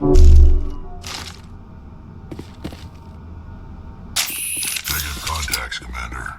Negative contacts, Commander.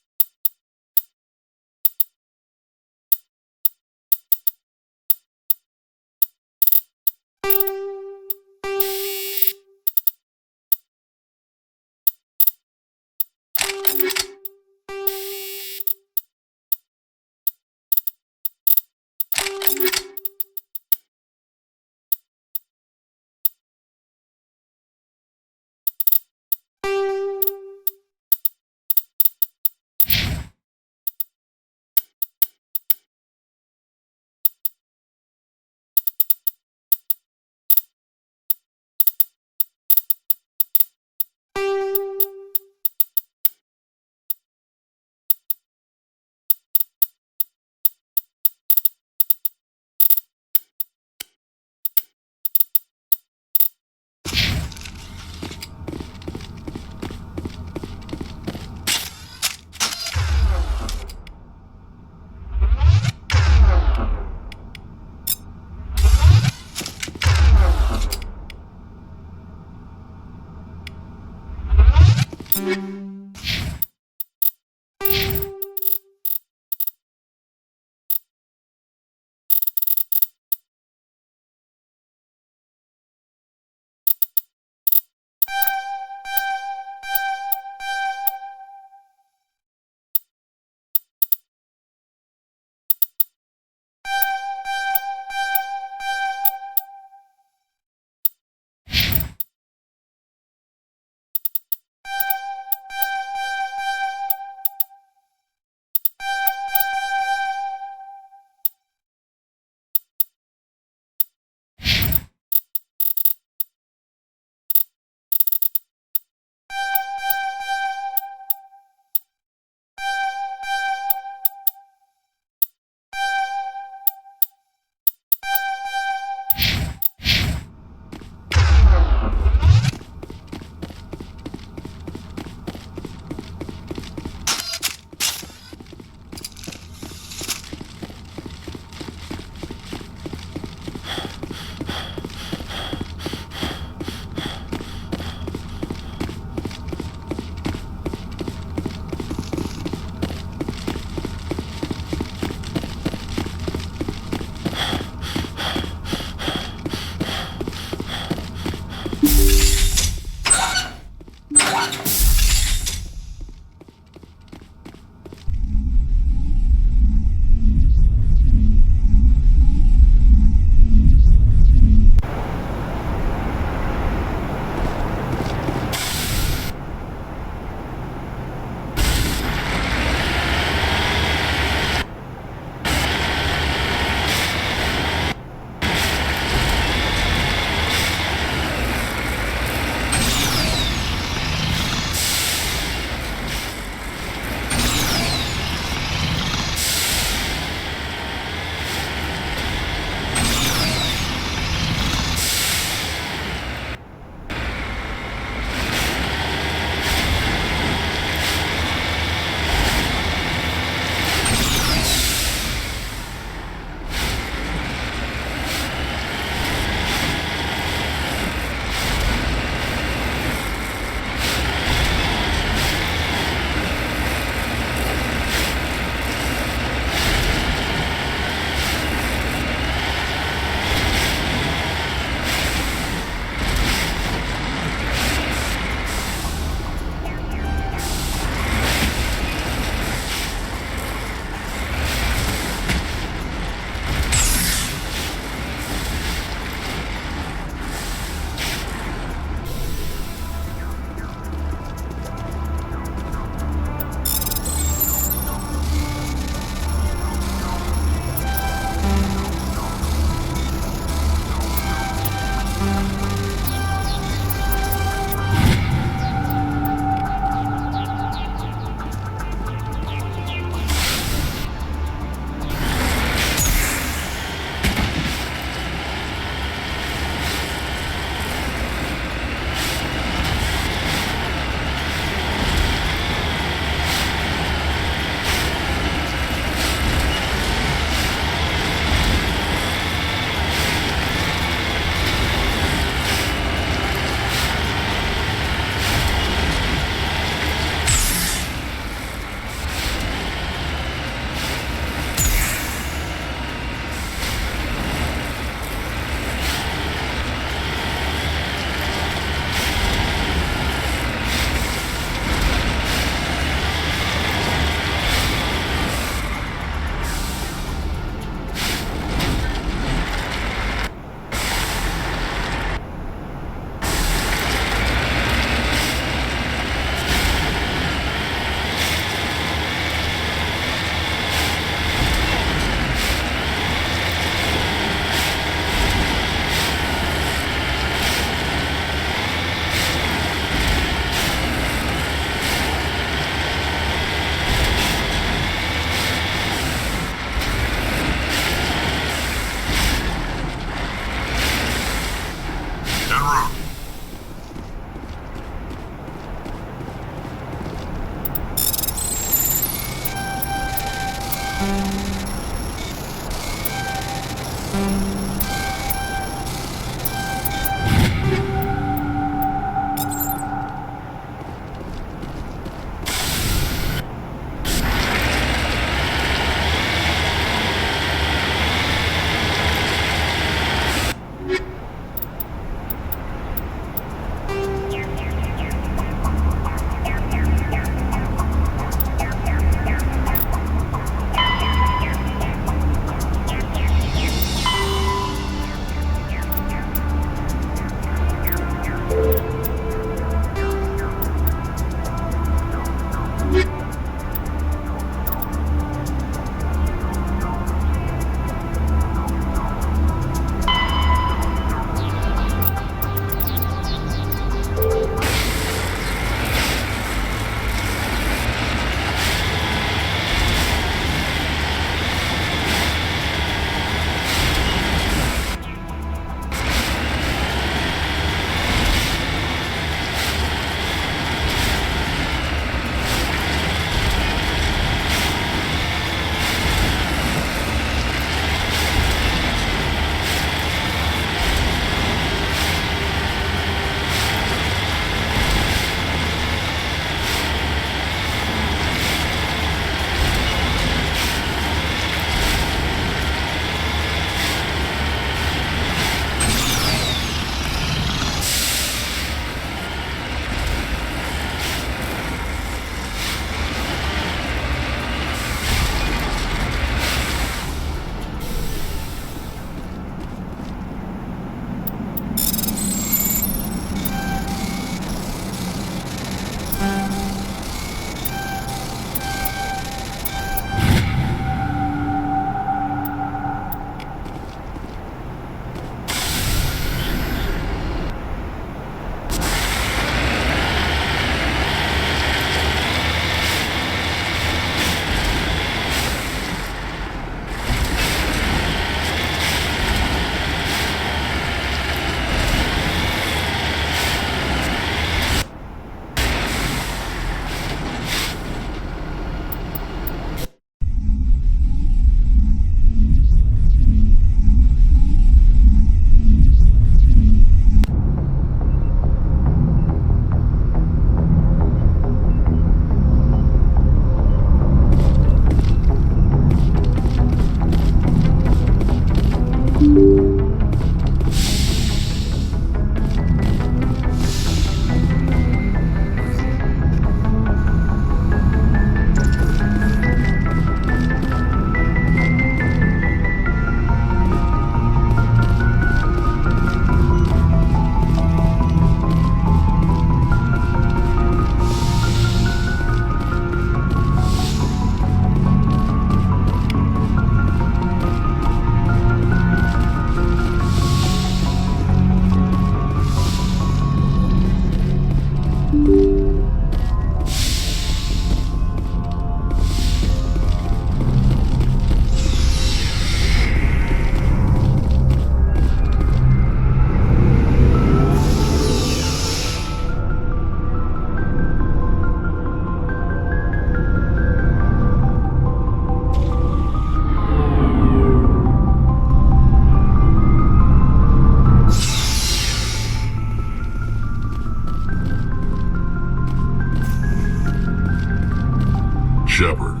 Shepard,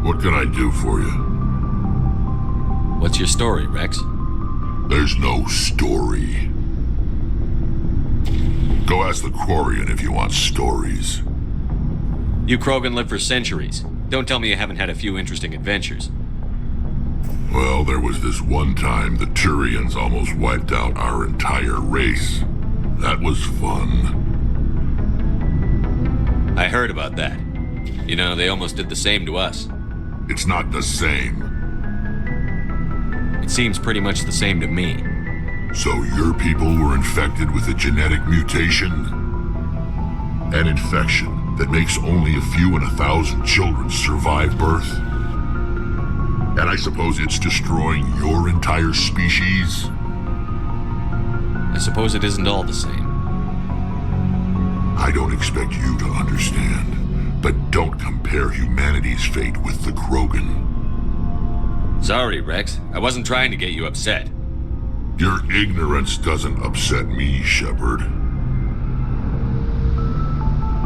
what can I do for you? What's your story, Rex? There's no story. Go ask the Quarian if you want stories. You Krogan lived for centuries. Don't tell me you haven't had a few interesting adventures. Well, there was this one time the Turians almost wiped out our entire race. That was fun. I heard about that. You know, they almost did the same to us. It's not the same. It seems pretty much the same to me. So your people were infected with a genetic mutation? An infection that makes only a few in 1,000 children survive birth? And I suppose it's destroying your entire species? I suppose it isn't all the same. I don't expect you to understand, but don't compare humanity's fate with the Krogan. Sorry, Rex. I wasn't trying to get you upset. Your ignorance doesn't upset me, Shepard.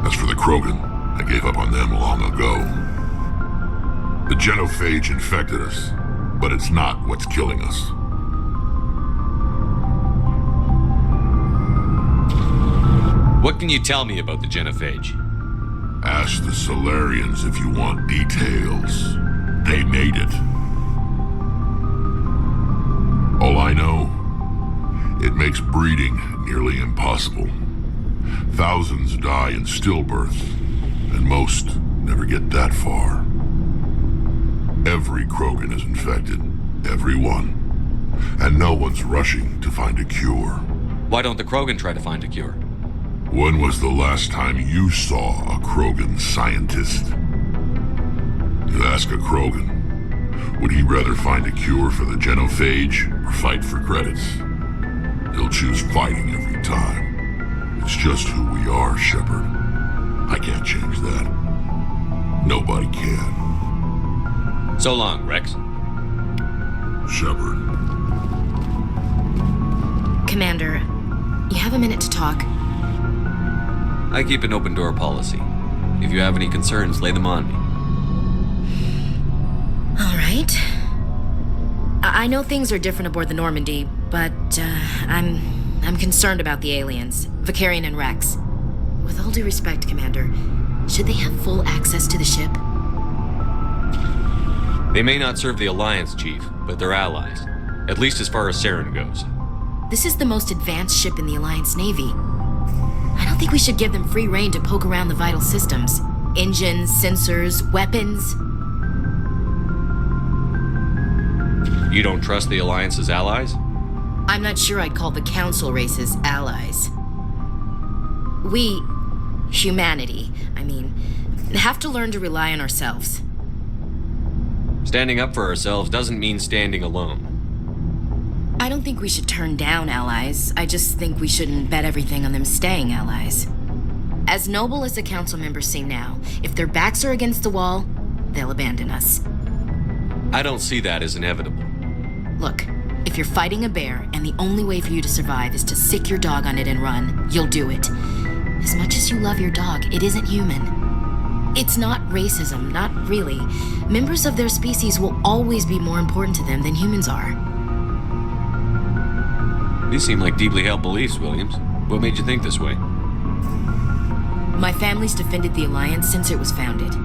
As for the Krogan, I gave up on them long ago. The genophage infected us, but it's not what's killing us. What can you tell me about the genophage? Ask the Solarians if you want details. They made it. All I know, it makes breeding nearly impossible. Thousands die in stillbirth, and most never get that far. Every Krogan is infected. Every one. And no one's rushing to find a cure. Why don't the Krogan try to find a cure? When was the last time you saw a Krogan scientist? You ask a Krogan, would he rather find a cure for the genophage or fight for credits? He'll choose fighting every time. It's just who we are, Shepard. I can't change that. Nobody can. So long, Rex. Shepard. Commander, you have a minute to talk? I keep an open door policy. If you have any concerns, lay them on me. All right. I know things are different aboard the Normandy, but I'm concerned about the aliens, Vicarian and Rex. With all due respect, Commander, should they have full access to the ship? They may not serve the Alliance, Chief, but they're allies. At least as far as Saren goes. This is the most advanced ship in the Alliance Navy. I don't think we should give them free rein to poke around the vital systems. Engines, sensors, weapons. You don't trust the Alliance's allies? I'm not sure I'd call the Council races allies. We, humanity, have to learn to rely on ourselves. Standing up for ourselves doesn't mean standing alone. I don't think we should turn down allies. I just think we shouldn't bet everything on them staying allies. As noble as the Council members seem now, if their backs are against the wall, they'll abandon us. I don't see that as inevitable. Look, if you're fighting a bear and the only way for you to survive is to sick your dog on it and run, you'll do it. As much as you love your dog, it isn't human. It's not racism, not really. Members of their species will always be more important to them than humans are. These seem like deeply held beliefs, Williams. What made you think this way? My family's defended the Alliance since it was founded.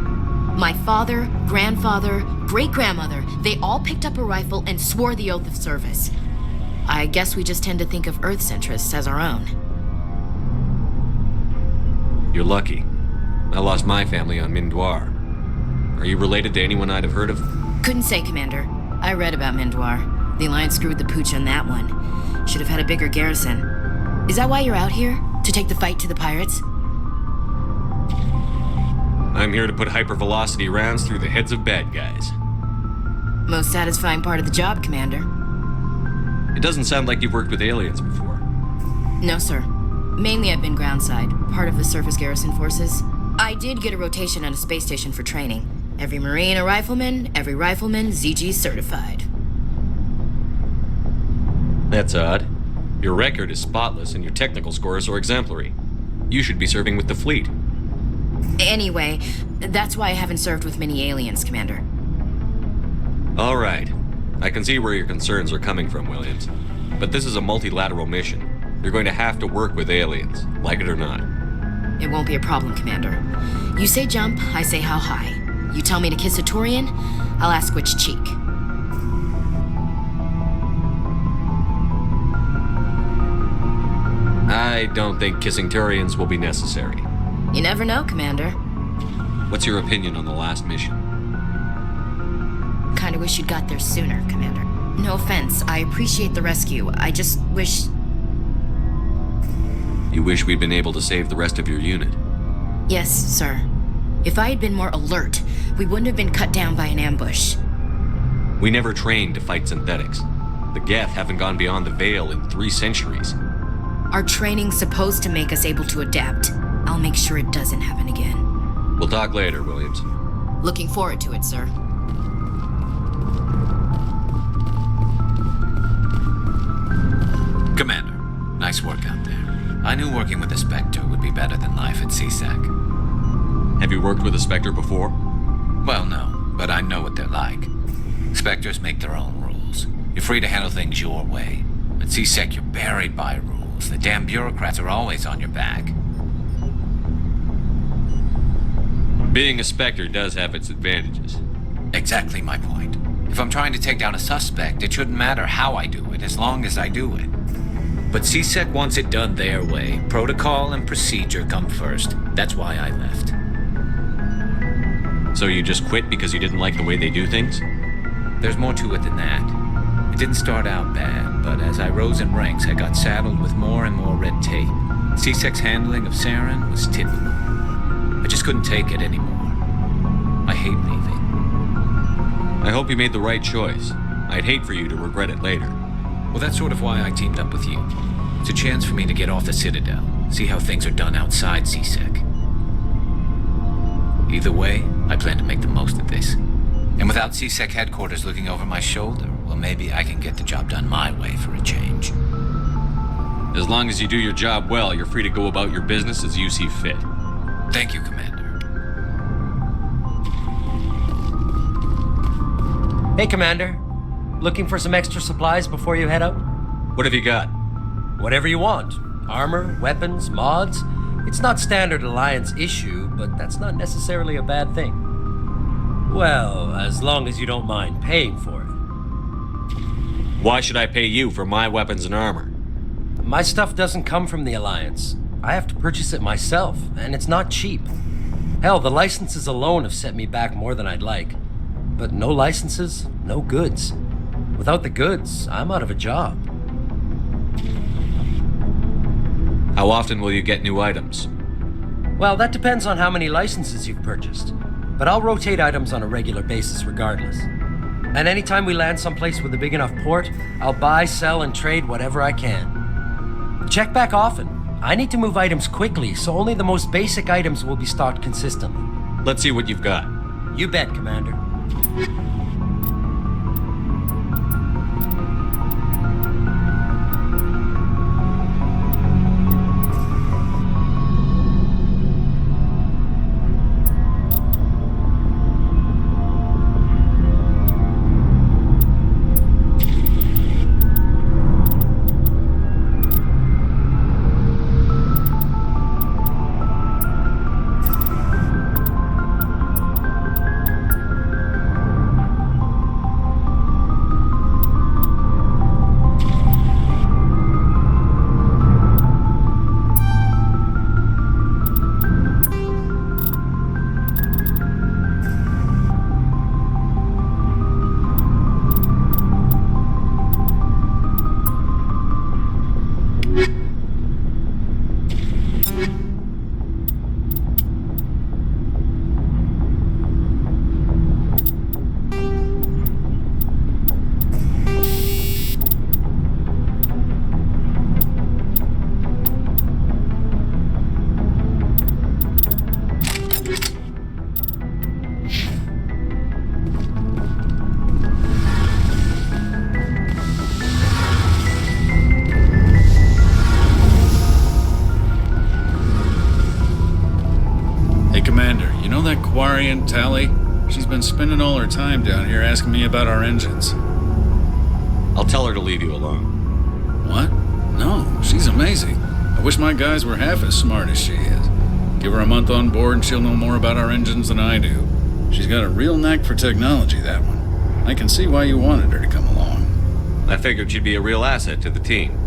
My father, grandfather, great-grandmother, they all picked up a rifle and swore the oath of service. I guess we just tend to think of Earth's interests as our own. You're lucky. I lost my family on Mindoir. Are you related to anyone I'd have heard of? Couldn't say, Commander. I read about Mindoir. The Alliance screwed the pooch on that one. Should have had a bigger garrison. Is that why you're out here? To take the fight to the pirates? I'm here to put hypervelocity rounds through the heads of bad guys. Most satisfying part of the job, Commander. It doesn't sound like you've worked with aliens before. No, sir. Mainly I've been groundside, part of the surface garrison forces. I did get a rotation on a space station for training. Every Marine a rifleman, every rifleman ZG certified. That's odd. Your record is spotless and your technical scores are exemplary. You should be serving with the fleet. Anyway, that's why I haven't served with many aliens, Commander. All right. I can see where your concerns are coming from, Williams. But this is a multilateral mission. You're going to have to work with aliens, like it or not. It won't be a problem, Commander. You say jump, I say how high. You tell me to kiss a Turian, I'll ask which cheek. I don't think kissing Turians will be necessary. You never know, Commander. What's your opinion on the last mission? Kinda wish you'd got there sooner, Commander. No offense, I appreciate the rescue. I just wish... You wish we'd been able to save the rest of your unit? Yes, sir. If I had been more alert, we wouldn't have been cut down by an ambush. We never trained to fight synthetics. The Geth haven't gone beyond the Veil in 3 centuries. Our training's supposed to make us able to adapt. I'll make sure it doesn't happen again. We'll talk later, Williams. Looking forward to it, sir. Commander, nice work out there. I knew working with the Spectre would be better than life at CSEC. Have you worked with a Spectre before? Well, no, but I know what they're like. Spectres make their own rules. You're free to handle things your way. At CSEC, you're buried by rules. The damn bureaucrats are always on your back. Being a Spectre does have its advantages. Exactly my point. If I'm trying to take down a suspect, it shouldn't matter how I do it, as long as I do it. But CSEC wants it done their way. Protocol and procedure come first. That's why I left. So you just quit because you didn't like the way they do things? There's more to it than that. It didn't start out bad, but as I rose in ranks, I got saddled with more and more red tape. CSEC's handling of Saren was typical. I just couldn't take it anymore. I hate leaving. I hope you made the right choice. I'd hate for you to regret it later. Well, that's sort of why I teamed up with you. It's a chance for me to get off the Citadel, see how things are done outside CSEC. Either way, I plan to make the most of this. And without CSEC headquarters looking over my shoulder, well, maybe I can get the job done my way for a change. As long as you do your job well, you're free to go about your business as you see fit. Thank you, Commander. Hey, Commander. Looking for some extra supplies before you head out? What have you got? Whatever you want. Armor, weapons, mods. It's not standard Alliance issue, but that's not necessarily a bad thing. Well, as long as you don't mind paying for it. Why should I pay you for my weapons and armor? My stuff doesn't come from the Alliance. I have to purchase it myself, and it's not cheap. Hell, the licenses alone have set me back more than I'd like. But no licenses, no goods. Without the goods, I'm out of a job. How often will you get new items? Well, that depends on how many licenses you've purchased. But I'll rotate items on a regular basis regardless. And anytime we land someplace with a big enough port, I'll buy, sell, and trade whatever I can. Check back often. I need to move items quickly, so only the most basic items will be stocked consistently. Let's see what you've got. You bet, Commander. you know that Quarian, Tally? She's been spending all her time down here asking me about our engines. I'll tell her to leave you alone. What? No, she's amazing. I wish my guys were half as smart as she is. Give her a month on board and she'll know more about our engines than I do. She's got a real knack for technology, that one. I can see why you wanted her to come along. I figured she'd be a real asset to the team.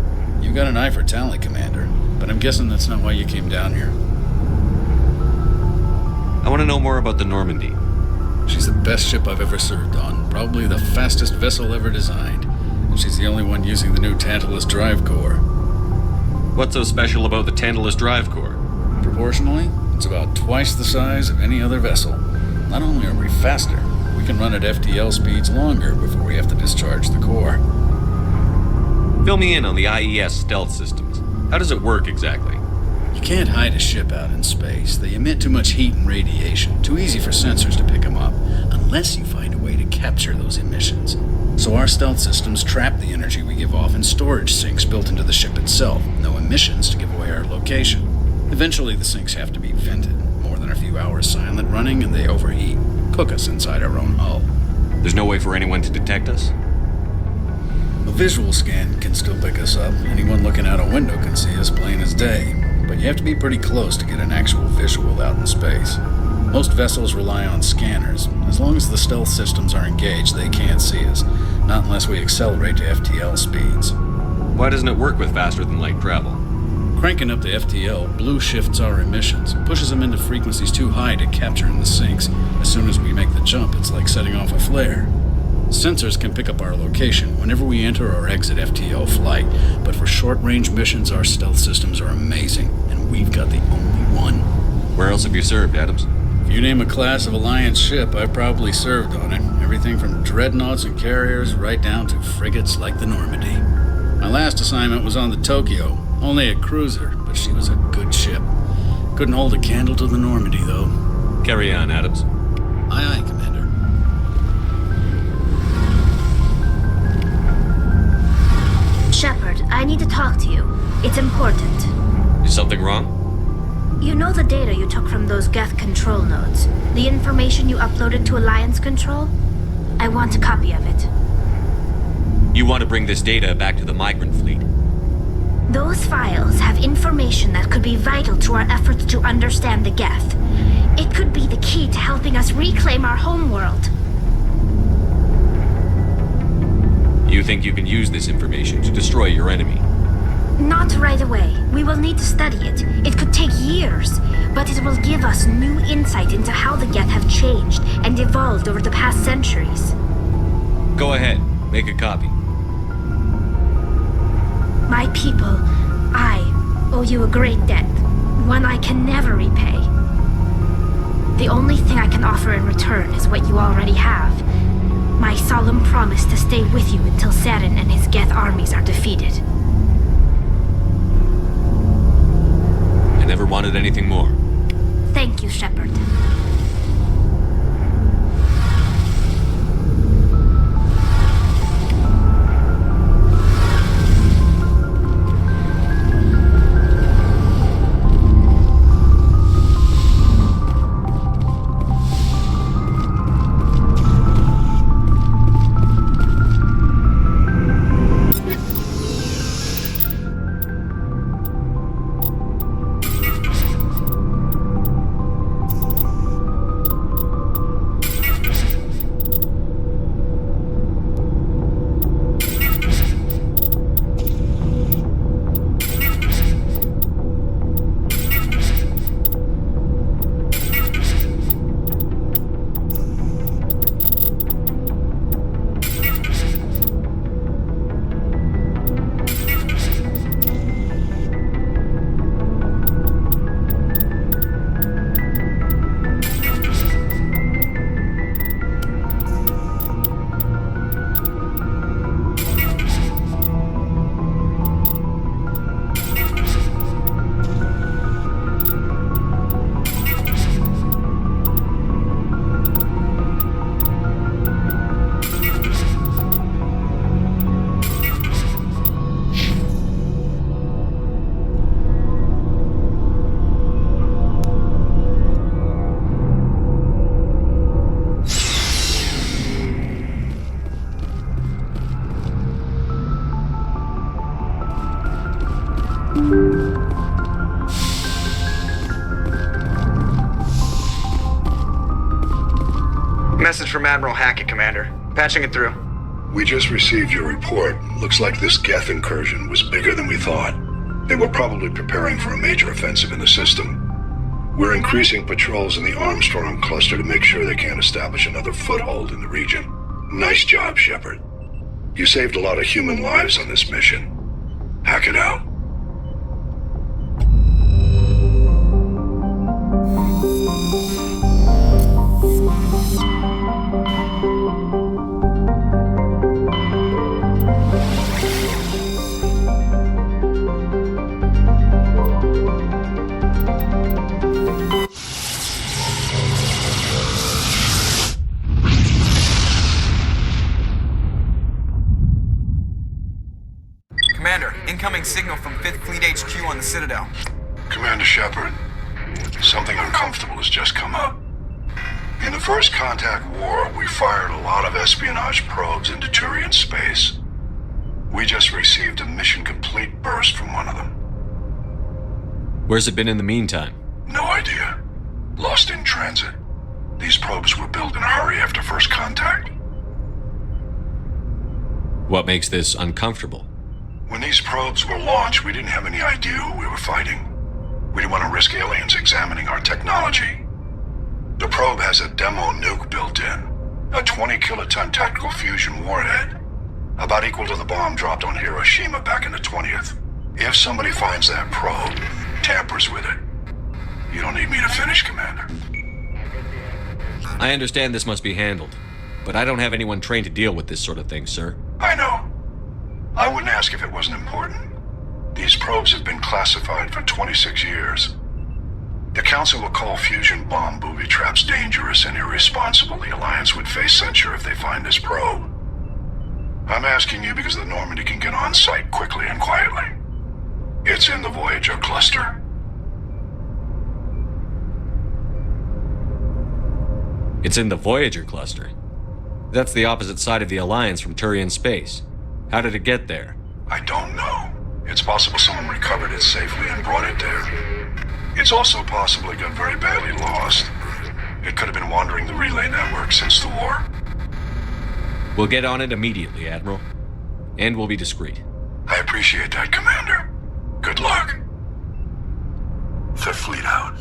You got an eye for talent, Commander, but I'm guessing that's not why you came down here. I want to know more about the Normandy. She's the best ship I've ever served on, probably the fastest vessel ever designed. And she's the only one using the new Tantalus drive core. What's so special about the Tantalus drive core? Proportionally, it's about twice the size of any other vessel. Not only are we faster, we can run at FTL speeds longer before we have to discharge the core. Fill me in on the IES stealth systems. How does it work exactly? You can't hide a ship out in space. They emit too much heat and radiation, too easy for sensors to pick them up, unless you find a way to capture those emissions. So our stealth systems trap the energy we give off in storage sinks built into the ship itself. No emissions to give away our location. Eventually the sinks have to be vented. More than a few hours silent running and they overheat. Cook us inside our own hull. There's no way for anyone to detect us? A visual scan can still pick us up. Anyone looking out a window can see us plain as day. But you have to be pretty close to get an actual visual out in space. Most vessels rely on scanners. As long as the stealth systems are engaged, they can't see us. Not unless we accelerate to FTL speeds. Why doesn't it work with faster than light travel? Cranking up to FTL blue shifts our emissions, pushes them into frequencies too high to capture in the sinks. As soon as we make the jump, it's like setting off a flare. Sensors can pick up our location whenever we enter or exit FTL flight, but for short-range missions, our stealth systems are amazing, and we've got the only one. Where else have you served, Adams? If you name a class of Alliance ship, I've probably served on it. Everything from dreadnoughts and carriers right down to frigates like the Normandy. My last assignment was on the Tokyo, only a cruiser, but she was a good ship. Couldn't hold a candle to the Normandy, though. Carry on, Adams. Aye, aye, Commander. Shepard, I need to talk to you. It's important. Is something wrong? You know the data you took from those Geth control nodes? The information you uploaded to Alliance Control? I want a copy of it. You want to bring this data back to the migrant fleet? Those files have information that could be vital to our efforts to understand the Geth. It could be the key to helping us reclaim our homeworld. You think you can use this information to destroy your enemy? Not right away. We will need to study it. It could take years, but it will give us new insight into how the Geth have changed and evolved over the past centuries. Go ahead, make a copy. My people, I owe you a great debt, one I can never repay. The only thing I can offer in return is what you already have. My solemn promise to stay with you until Saren and his Geth armies are defeated. I never wanted anything more. Thank you, Shepard. Message from Admiral Hackett, Commander. Patching it through. We just received your report. Looks like this Geth incursion was bigger than we thought. They were probably preparing for a major offensive in the system. We're increasing patrols in the Armstrong cluster to make sure they can't establish another foothold in the region. Nice job, Shepard. You saved a lot of human lives on this mission. Hack it out. Commander, incoming signal from 5th Fleet HQ on the Citadel. Commander Shepard, something uncomfortable has just come up. In the First Contact War, we fired a lot of espionage probes into Turian space. We just received a mission complete burst from one of them. Where's it been in the meantime? No idea. Lost in transit. These probes were built in a hurry after First Contact. What makes this uncomfortable? When these probes were launched, we didn't have any idea who we were fighting. We didn't want to risk aliens examining our technology. The probe has a demo nuke built in. A 20-kiloton tactical fusion warhead. About equal to the bomb dropped on Hiroshima back in the 20th. If somebody finds that probe, tampers with it, you don't need me to finish, Commander. I understand this must be handled, but I don't have anyone trained to deal with this sort of thing, sir. I know. I wouldn't ask if it wasn't important. These probes have been classified for 26 years. The Council will call fusion bomb booby traps dangerous and irresponsible. The Alliance would face censure if they find this probe. I'm asking you because the Normandy can get on site quickly and quietly. It's in the Voyager cluster. It's in the Voyager cluster. That's the opposite side of the Alliance from Turian space. How did it get there? I don't know. It's possible someone recovered it safely and brought it there. It's also possible it got very badly lost. It could have been wandering the relay network since the war. We'll get on it immediately, Admiral. And we'll be discreet. I appreciate that, Commander. Good luck. Fifth Fleet out.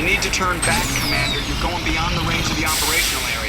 You need to turn back, Commander. You're going beyond the range of the operational area.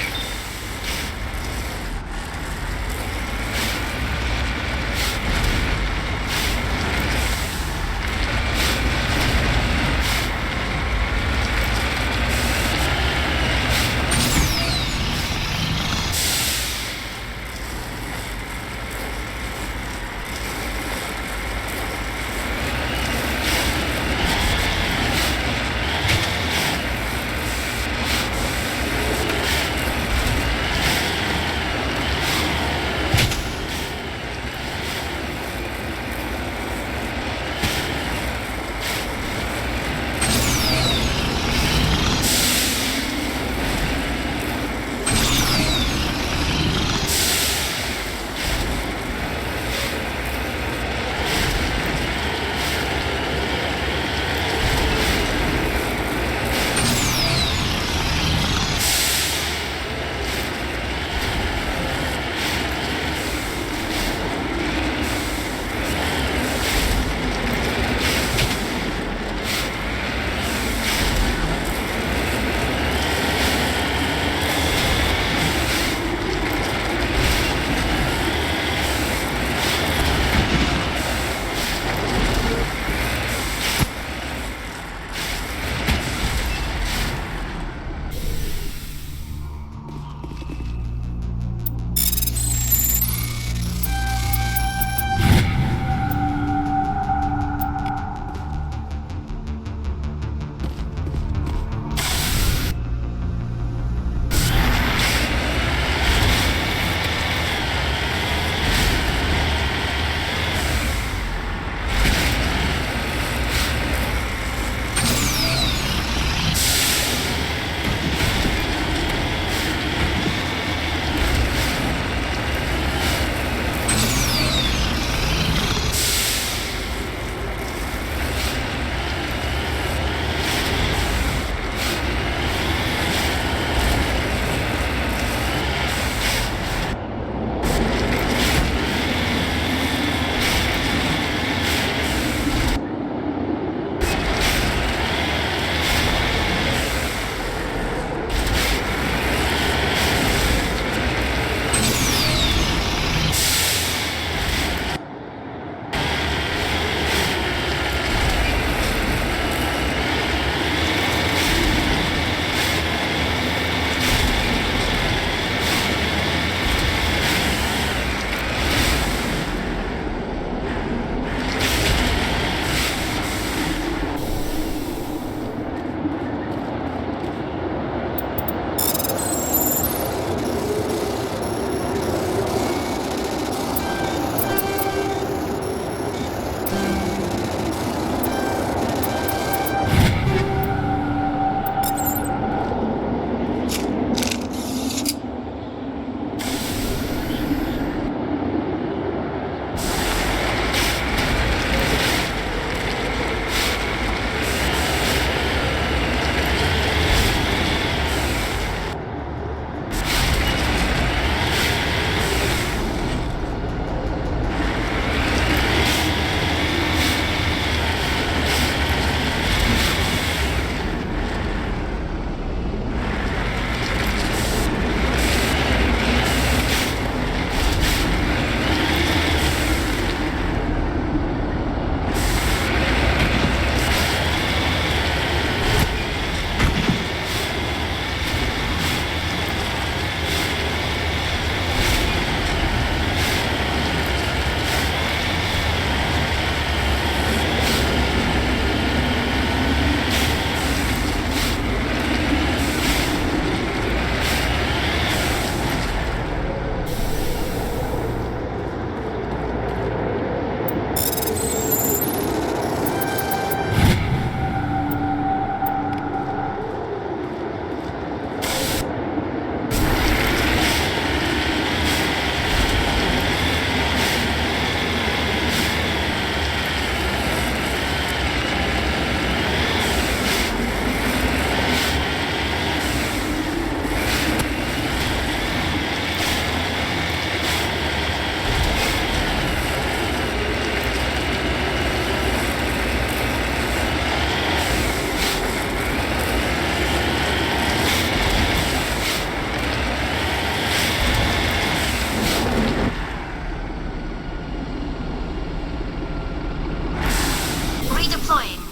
Deploying.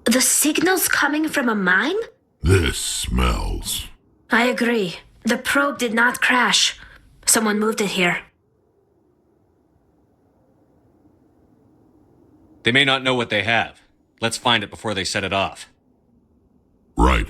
The signal's coming from a mine? This smells. I agree. The probe did not crash. Someone moved it here. They may not know what they have. Let's find it before they set it off. Right.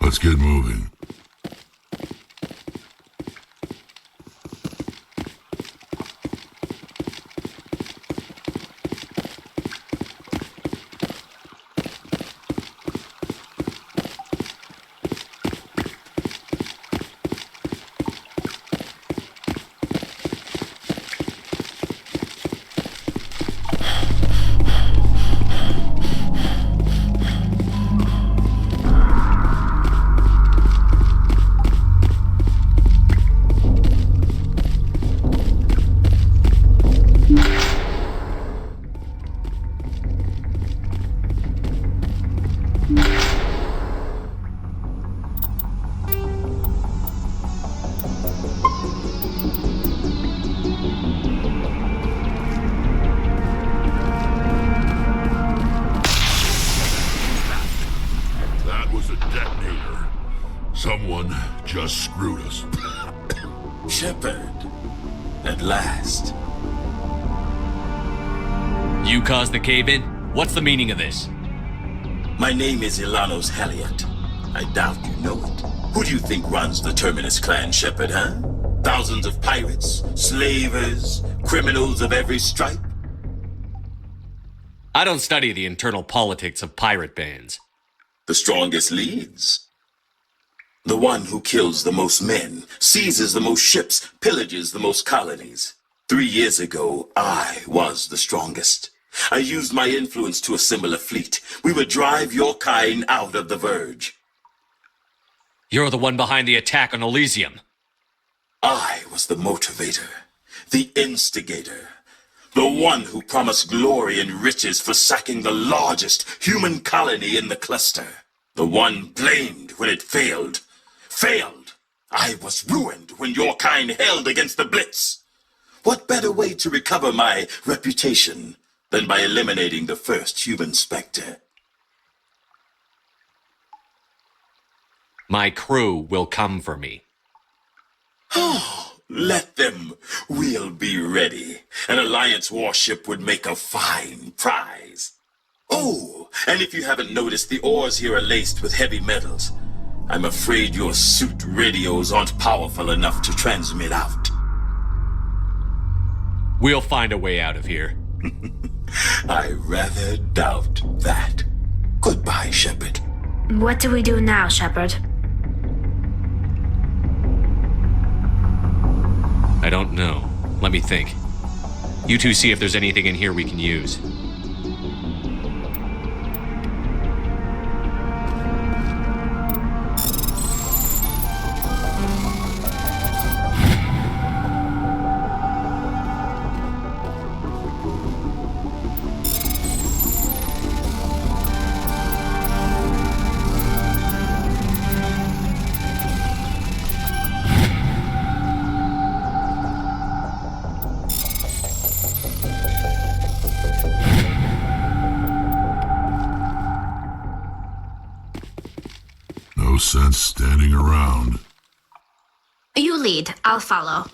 Let's get moving. That was a detonator. Someone just screwed us. Shepard, at last. You caused the cave-in? What's the meaning of this? My name is Ilanos Haliot. I doubt you know it. Who do you think runs the Terminus clan, Shepard, huh? Thousands of pirates, slavers, criminals of every stripe? I don't study the internal politics of pirate bands. The strongest leads. The one who kills the most men, seizes the most ships, pillages the most colonies. 3 years ago, I was the strongest. I used my influence to assemble a fleet. We would drive your kind out of the Verge. You're the one behind the attack on Elysium. I was the motivator, the instigator, the one who promised glory and riches for sacking the largest human colony in the cluster. The one blamed when it failed. Failed! I was ruined when your kind held against the Blitz. What better way to recover my reputation than by eliminating the first human Spectre? My crew will come for me. Oh, let them. We'll be ready. An Alliance warship would make a fine prize. Oh, and if you haven't noticed, the ores here are laced with heavy metals. I'm afraid your suit radios aren't powerful enough to transmit out. We'll find a way out of here. I rather doubt that. Goodbye, Shepard. What do we do now, Shepard? I don't know. Let me think. You two see if there's anything in here we can use. No sense standing around. You lead, I'll follow.